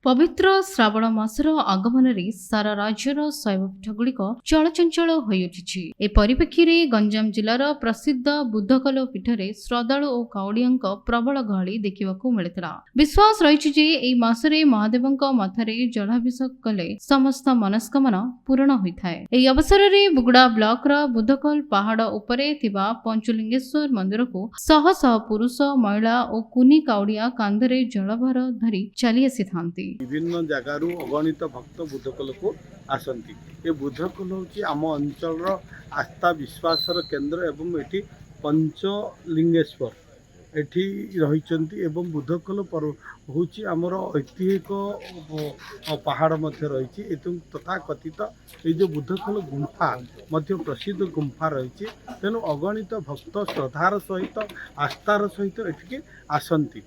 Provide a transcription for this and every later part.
पवित्र श्रावण मासर आगमन सारा राज्यर शैवपीठगुड़िक चलचंचल होउठी। ए परिप्रेक्षी गंजाम जिलार प्रसिद्ध बुद्धकल पीठरे श्रद्धालु और काउड़िया प्रबल गहली देखा मिलता। विश्वास रही मासरे महादेव मथारे जलाभिषेक कले समस्त मनस्कामना पूरण होता है। यह अवसर में बुगुड़ा ब्लॉक बुद्धकल पहाड़ उपरे थिबा पंचलिंगेश्वर मंदिर को शह शह पुरुष महिला और कुनी काउड़िया कांधरे जलभार धरी चली आसी थांती। विभिन्न जगार अगणित भक्त बुद्धकल को आसती। ये बुद्धकल हूँ आम अंचल आस्था विश्वास केन्द्र एवं एटी पंचलिंगेश्वर एठी रही एवं बुद्धकल हूँ आमर ऐतिहासिक पहाड़ मध्य रही तथा कथित ये जो बुद्धकल गुंफा मध्य प्रसिद्ध गुंफा रही। तेणु अगणित भक्त श्रद्धार सहित आस्थार सहित एटिके आसती।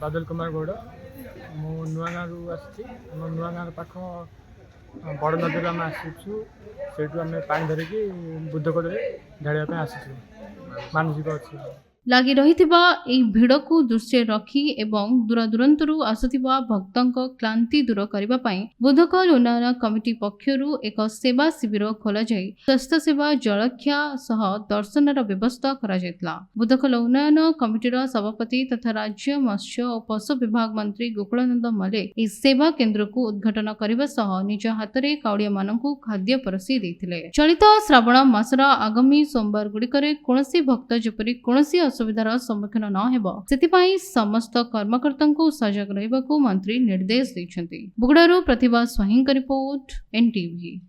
बादल कुमार गौड़ मु नुआगाँव आसी नुआगाँव पाख बड़ नदी आम आसीचु से पानी धरिकी बुद्धकल ढाड़ा आसीचु मानसिक अच्छी लगी रही भिड़ को दृश्य रखी एवं दूरदूरांतरू आसुथिबा भक्तों क्लांति दूर करने बुद्धकल उन्नयन कमिटी पक्षरु एक सेवा शिविर खोल स्वास्थ्य सेवा जलखिया सह दर्शनर व्यवस्था करा जायतिला। बुद्धकल उन्नयन कमिटीर सभापति तथा राज्य मत्स्य और पशु विभाग मंत्री गोकुलानंद मले इस सेवा केन्द्र को उद्घाटन करने सह निज हाथ में काउड़िया मानकु खाद्य परसी देथिले। चलित श्रावण मासर आगामी सोमवार गुड़िकरे कोनोसी भक्त जेपरि कोनोसी असुविधार सम्मुखीन न हेबो सेतिपाई समस्त कर्मकर्ता को सजग रहिबाकू मंत्री निर्देश दैछन्ति। बुगड़ारू प्रतिभा स्वाहींक रिपोर्ट NTV।